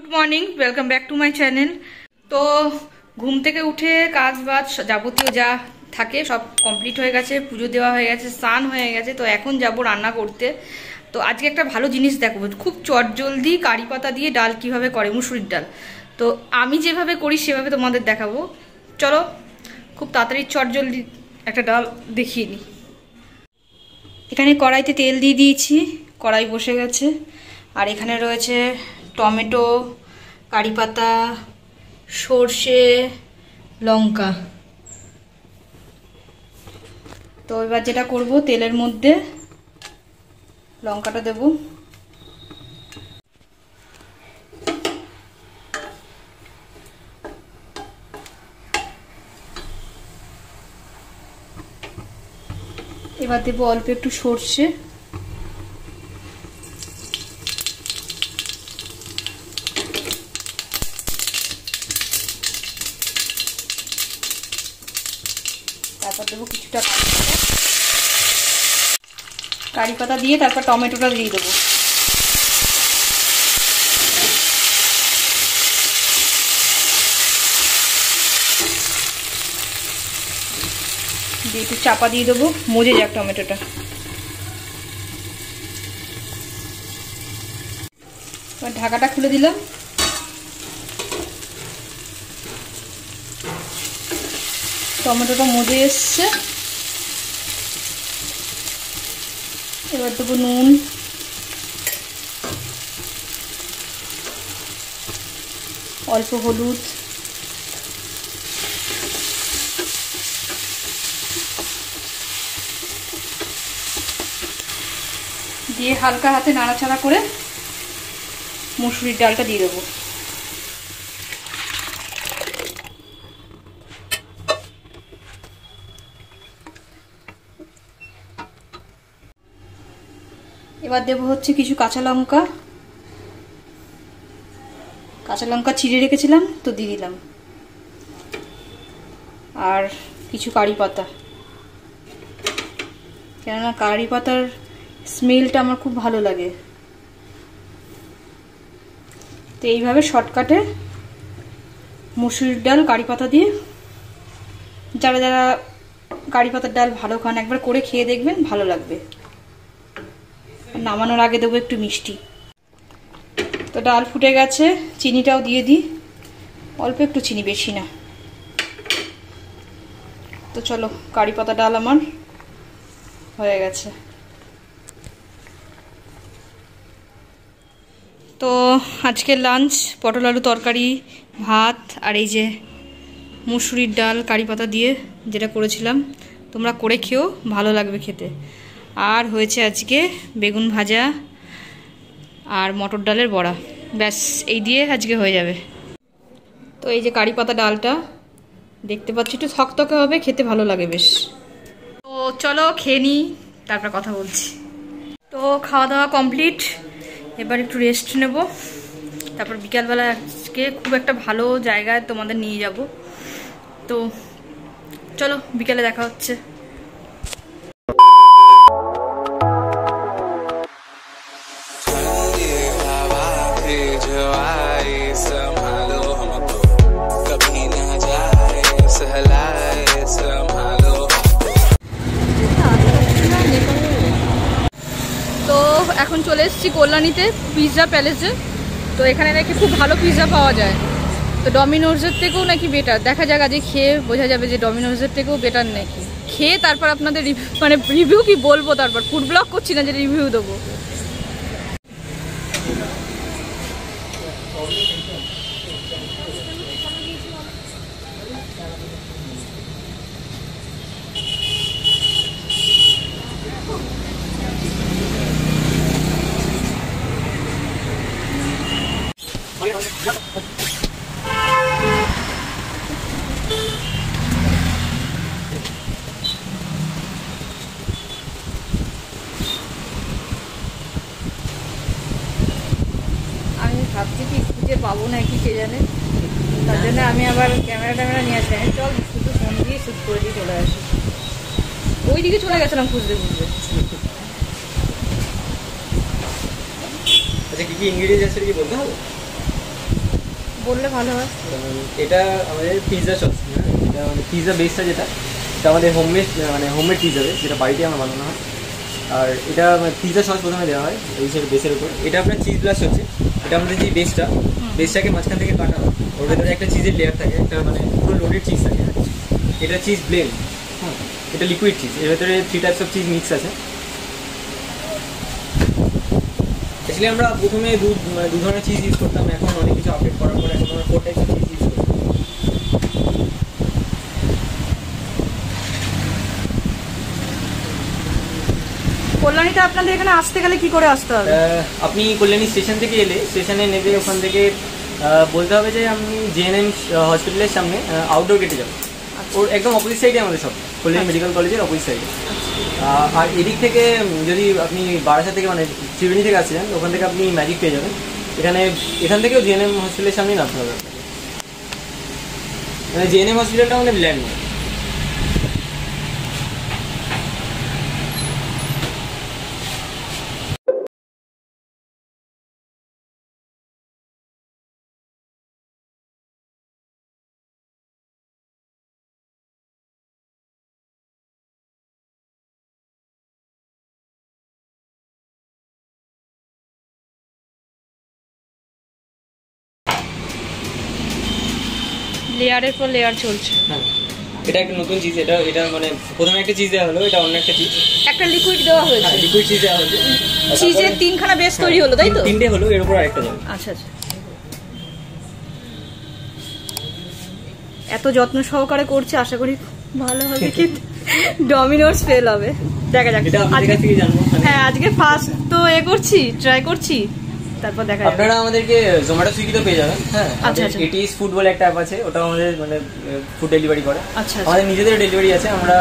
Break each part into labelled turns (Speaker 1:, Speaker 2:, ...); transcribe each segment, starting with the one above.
Speaker 1: Good morning, welcome back to my channel. তো ঘুম থেকে উঠে কাজ বাজ যাবতীয় যা থাকে সব কমপ্লিট হয়ে গেছে, পুজো দেওয়া হয়ে গেছে, স্নান হয়ে গেছে। তো এখন যাব রান্না করতে। তো আজকে একটা ভালো জিনিস দেখাবো, খুব চটজলদি কারি পাতা দিয়ে ডাল কিভাবে করে, মুসুরির ডাল। তো আমি যেভাবে করি সেভাবে তোমাদের দেখাবো। চলো খুব তাড়াতাড়ি চটজলদি একটা ডাল দেখিয়ে নিই। এখানে কড়াইতে তেল দিয়ে দিয়েছি, কড়াই বসে গেছে। আর এখানে রয়েছে টমেটো, কারি পাতা, সর্ষে, লঙ্কা। তো এবার যেটা করব, তেলের মধ্যে লঙ্কাটা দেব। এবার দেব অল্প একটু সর্ষে, তারপর দেবো কিছুটা কারি পাতা দিয়ে তারপর টমেটোটা দিয়ে দেবো। দিয়ে একটু চাপা দিয়ে দেবো, মজে যাক টমেটোটা। এবার ঢাকাটা খুলে দিলাম। টমেটোটা মজে এসছে। এবার দেবো নুন, অল্প হলুদ, দিয়ে হালকা হাতে নাড়াচাড়া করে মুসুরির ডালটা দিয়ে দেবো। এবার দেবো হচ্ছে কিছু কাঁচা লঙ্কা। কাঁচা লঙ্কা চিড়ে রেখেছিলাম তো দিয়ে দিলাম। আর কিছু কারি পাতা, কেননা কারি পাতার স্মেলটা আমার খুব ভালো লাগে। তো এইভাবে শর্টকাটে মুসুরির ডাল কারি পাতা দিয়ে, যারা যারা কারি পাতার ডাল ভালো খান একবার করে খেয়ে দেখবেন, ভালো লাগবে। নামানোর আগে দেবো একটু মিষ্টি। তো ডাল ফুটে গেছে, চিনিটাও দিয়ে দিই, অল্প একটু চিনি, বেশি না। তো চলো, কারি পাতা ডাল আমার হয়ে গেছে। তো আজকের লাঞ্চ পটল আলু তরকারি, ভাত, আর এই যে মুসুরির ডাল কারি পাতা দিয়ে যেটা করেছিলাম। তোমরা করে খেও, ভালো লাগবে খেতে। আর হয়েছে আজকে বেগুন ভাজা আর মটর ডালের বড়া। ব্যাস, এই দিয়ে আজকে হয়ে যাবে। তো এই যে কারি পাতা ডালটা দেখতে পাচ্ছি একটু থকথকে হবে, খেতে ভালো লাগে বেশ। তো চলো খেয়ে নিই, তারপর কথা বলছি। তো খাওয়া দাওয়া কমপ্লিট, এবার একটু রেস্ট নেব। তারপর বিকালবেলা আজকে খুব একটা ভালো জায়গায় তোমাদের নিয়ে যাব। তো চলো, বিকালে দেখা হচ্ছে। তো এখন চলে এসেছি কল্যাণীতে, পিৎজা প্যালেসে। তো এখানে নাকি খুব ভালো পিৎজা পাওয়া যায়। তো ডমিনোজের থেকেও নাকি বেটার। দেখা যাক, আজকে খেয়ে বোঝা যাবে যে ডমিনোজের থেকেও বেটার নাকি। খেয়ে তারপর আপনাদের রিভিউ কি বলবো, তারপর ফুড ব্লগ করছি না যে রিভিউ দেবো। ভাবছি কি খুঁজে পাবো না কি কে জানে, তার জন্য আমি আবার ক্যামেরা নিয়ে আসি। চল শুধু ফোন দিয়ে শ্যুট করে দিয়ে চলে আসি। ওইদিকে চলে গেছিলাম খুঁজতে খুঁজতে।
Speaker 2: আচ্ছা কি কি ইনগ্রেডিয়েন্টস আছে কি বলতে হবে?
Speaker 1: বললে ভালো হয়।
Speaker 2: এটা আমাদের পিৎজা সস, এটা মানে পিৎজা বেসটা যেটা, এটা আমাদের হোমমেড পিৎজা বেস, যেটা বাড়িতে আমার বানানো হয়। আর এটা পিৎজা সস প্রথমে দেওয়া হয় এই বেসের উপর। এটা আপনার চিজ ব্লাস্ট হচ্ছে, এটা আমাদের যে বেসটাকে মাঝখান থেকে কাটা হয়, ওর ভেতরে একটা চিজের লেয়ার থাকে, একটা মানে পুরো লোডেড চিজ থাকে। এটা চিজ ব্লেন্ড, হ্যাঁ, এটা লিকুইড চিজ, এর ভেতরে 3 টাইপস অফ চিজ মিক্স আছে। অ্যাকচুয়ালি আমরা প্রথমে দু ধরনের চিজ ইউজ করতাম, এখন অনেক কিছু আপডেট করার পর এখন আমরা 4 টাইপস অফ চিজ ইউজ করি।
Speaker 1: কল্যাণীতে আপনাদের এখানে আসতে গেলে কি করে আসতে হবে?
Speaker 2: আপনি কল্যাণী স্টেশন থেকে এলে স্টেশনে নেমে ওখান থেকে বলতে হবে যে আমি জেএনএম হসপিটালের সামনে আউটডোর গেটে যাবো। ওর একদম অপোজিট সাইডে আমাদের সব, কল্যাণী মেডিকেল কলেজের অপোজিট সাইডে। আর এদিক থেকে যদি আপনি বারাসাত থেকে মানে ত্রিবেণী থেকে আসছেন, ওখান থেকে আপনি ম্যাজিক পেয়ে যাবেন। এখান থেকেও জেএনএম হসপিটালের সামনেই নামতে হবে। মানে জেএনএম হসপিটালটা আমাদের ল্যান্ডমার্ক।
Speaker 1: লেয়ারের পর লেয়ার চলছে।
Speaker 2: হ্যাঁ, এটা একটা নতুন চিজ। এটা মানে প্রথমে একটা চিজ দেওয়া হলো, এটা অন্য একটা চিজ,
Speaker 1: একটা লিকুইড দেওয়া হয়েছে।
Speaker 2: হ্যাঁ, লিকুইড চিজ দেওয়া হয়েছে।
Speaker 1: চিজের 3খানা বেস তৈরি হলো, তাই তো?
Speaker 2: 3টে হলো, এর উপর আরেকটা যাবে।
Speaker 1: আচ্ছা আচ্ছা। এত যত্ন সহকারে করছে, আশা করি ভালো হবে, কিন্তু ডমিনোস ফেল হবে। দেখা যাক।
Speaker 2: এটা আপনাদের কাছ থেকে জানবো।
Speaker 1: হ্যাঁ, আজকে ফার্স্ট তো ট্রাই করছি, তারপর দেখা যাবে।
Speaker 2: আপনারা আমাদেরকে জোম্যাটো সুইগিতে পেয়ে যাবেন। হ্যাঁ,
Speaker 1: আচ্ছা আচ্ছা।
Speaker 2: এটিস ফুড বলে একটা অ্যাপ আছে, ওটা আমাদের মানে ফুড ডেলিভারি করে।
Speaker 1: আচ্ছা।
Speaker 2: আমাদের নিজেদের ডেলিভারি আছে, আমরা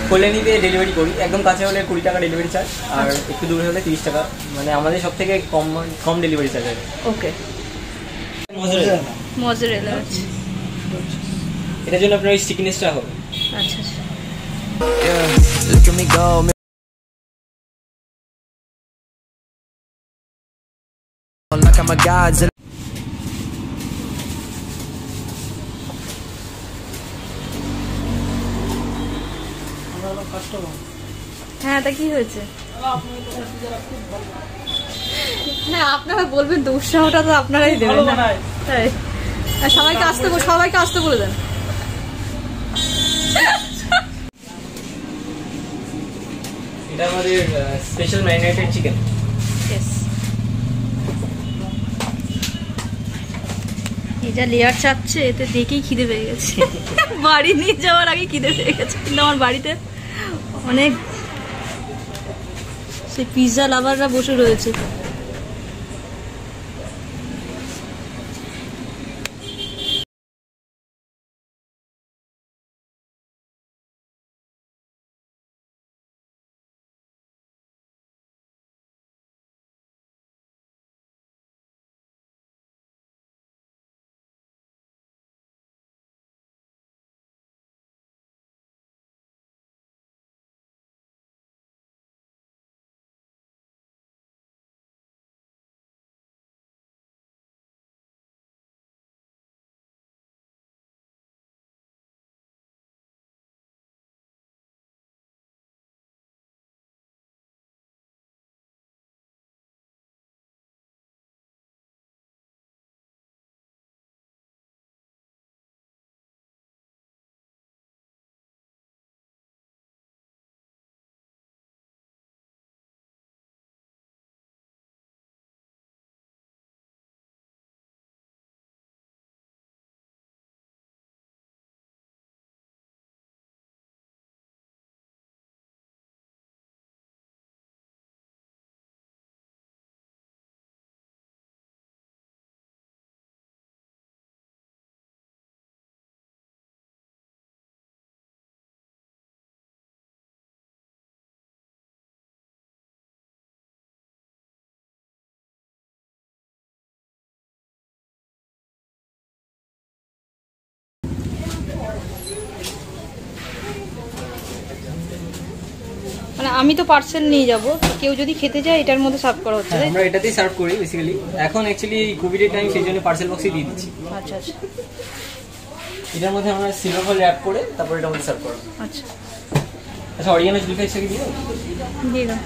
Speaker 2: কল্যাণীতে ডেলিভারি করি। একদম কাছে হলে 20 টাকা ডেলিভারি চার্জ, আর একটু দূরে হলে 30 টাকা। মানে আমাদের সব থেকে কম ডেলিভারি চার্জ আছে।
Speaker 1: ওকে। মজরেলা আছে,
Speaker 2: এটার জন্য আপনার ওই স্টিকিনেসটা হবে।
Speaker 1: আচ্ছা আচ্ছা।
Speaker 3: Look at me go. Like I'm a Godzilla.
Speaker 1: হ্যাঁ, তা কি হয়েছে? হ্যাঁ, আপনারা বলবেন তো, উৎসাহটা তো আপনারাই দেবেন না? তাই সবাইকে আসতে বলে দেন।
Speaker 2: এটা আমাদের স্পেশাল ম্যারিনেটেড চিকেন।
Speaker 1: এই যা লেয়ার চাচ্ছে, এতে দেখেই খিদে পেয়ে গেছে। বাড়ি নিয়ে যাওয়ার আগে খিদে পেয়ে গেছে, কিন্তু আমার বাড়িতে অনেক সেই পিৎজা লাভাররা বসে রয়েছে। মানে আমি তো পার্সেল নিয়ে যাব, কেউ যদি খেতে যায় এটার মধ্যে সার্ভ করা হচ্ছে।
Speaker 2: আমরা এটাতেই সার্ভ করি বেসিক্যালি। এখন অ্যাকচুয়ালি কোভিডের টাইম, সেই জন্য পার্সেল বক্সে দিয়ে দিচ্ছি।
Speaker 1: আচ্ছা আচ্ছা,
Speaker 2: এটার মধ্যে আমরা সিলভার ফয়েল র্যাপ করে তারপর এটার মধ্যে সার্ভ করা।
Speaker 1: আচ্ছা
Speaker 2: আচ্ছা, অরিগানো চিলি ফ্লেক্স দিয়ে দাও।
Speaker 1: দিয়ে দাও।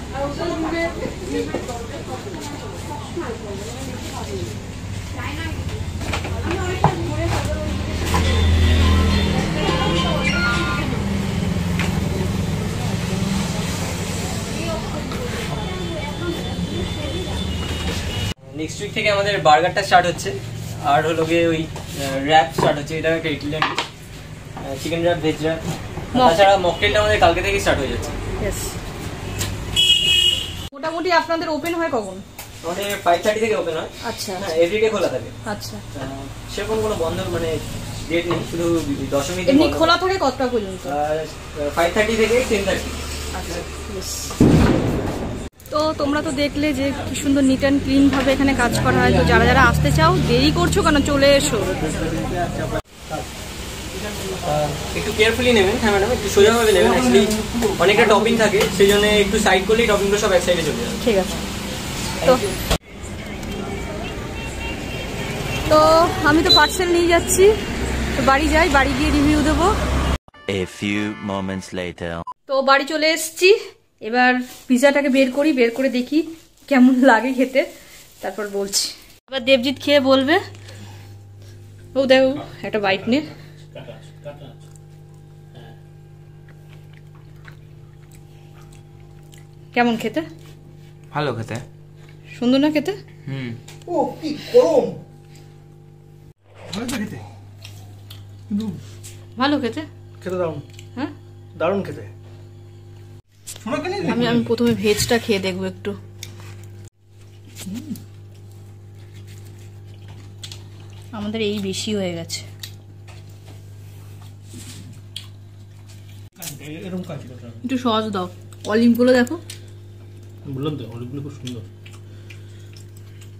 Speaker 2: নেক্সট উইক থেকে আমাদের বার্গারটা স্টার্ট হচ্ছে, আর হলো গিয়ে ওই র্যাপ স্টার্ট হচ্ছে। এটা একটা Italian chicken wrap, veg wrap. তাছাড়া মকটেলটা আমাদের কালকে থেকে স্টার্ট হয়ে যাচ্ছে।
Speaker 1: মোটামুটি আপনাদের ওপেন হয় কখন?
Speaker 2: আমাদের 5:30 থেকে ওপেন হয়।
Speaker 1: আচ্ছা,
Speaker 2: হ্যাঁ, এভরিডে খোলা থাকে।
Speaker 1: আচ্ছা,
Speaker 2: সেরকম কোনো বন্ধ মানে ডেট নেই, শুধু দশমী দিন
Speaker 1: এমনি খোলা থাকে কতটা পর্যন্ত?
Speaker 2: 5:30 থেকে 10:30।
Speaker 1: আচ্ছা, তো তোমরা তো দেখলে যে কি সুন্দর নিট অ্যান্ড ক্লিন ভাবে এখানে কাজ করা হয়। তো যারা যারা আসতে চাও, দেরি করছো কেন, চলে এসো।
Speaker 2: একটু কেয়ারফুলি নেবেন। হ্যাঁ ম্যাডাম, একটু সোজাভাবে নেবেন। অ্যাকচুয়ালি অনেকটা টপিং থাকে, সেই জন্য একটু সাইড করলেই টপিংগুলো সব এক সাইডে চলে যাবে।
Speaker 1: ঠিক আছে। তো আমি তো পার্সেল নিয়ে যাচ্ছি, তো বাড়ি যাই, বাড়ি গিয়ে রিভিউ দেবো।
Speaker 4: A few moments later.
Speaker 1: তো বাড়ি চলে এসেছি, এবার পিৎজাটাকে বের করি, বের করে দেখি কেমন লাগে খেতে, তারপর বলছি। এবার দেবজিৎ খেয়ে বলবে। ও দেখো একটা বাইট নে। কেমন খেতে?
Speaker 5: ভালো খেতে।
Speaker 1: সুন্দর না খেতে?
Speaker 6: ও কি গরম, ভালো তো খেতে, কিন্তু
Speaker 1: ভালো খেতে,
Speaker 6: খেতে দারুণ।
Speaker 1: হ্যাঁ
Speaker 6: দারুণ খেতে।
Speaker 1: আমি প্রথমে ভেজটা খেয়ে দেখবো একটু। আমাদের এই বেশি হয়ে গেছে।
Speaker 6: এরকম কাজ
Speaker 1: একটু সস দাও। অলিভগুলো দেখো,
Speaker 6: বললাম তো অলিভগুলো খুব সুন্দর।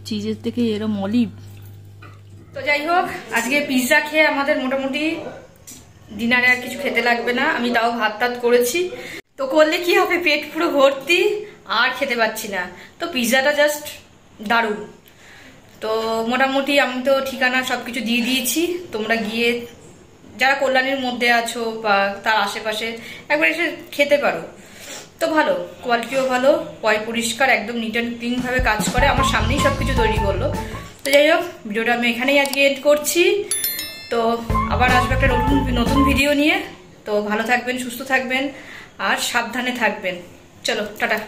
Speaker 1: চিজের থেকে এরকম অলিভ। তো যাই হোক, আজকে পিৎজা খেয়ে আমাদের মোটামুটি ডিনারে আর কিছু খেতে লাগবে না। আমি তাও ভাত টাত করেছি, তো করলে কি হবে, পেট পুরো ভর্তি, আর খেতে পাচ্ছি না। তো পিৎজাটা জাস্ট দারুণ। তো মোটামুটি আমি তো ঠিকানা সবকিছু দিয়ে দিয়েছি, তোমরা গিয়ে যারা কল্যাণীর মধ্যে আছো বা তার আশেপাশে একবার এসে খেতে পারো। তো ভালো, কোয়ালিটিও ভালো, পরিষ্কার, একদম নিট অ্যান্ড ক্লিন ভাবে কাজ করে। আমার সামনেই সবকিছু তৈরি করলো। তো যাই হোক, ভিডিওটা আমি এখানেই আজকে এন্ড করছি। তো আবার আসবে একটা নতুন ভিডিও নিয়ে। তো ভালো থাকবেন, সুস্থ থাকবেন আর সাবধানে থাকবেন। চলো টাটা।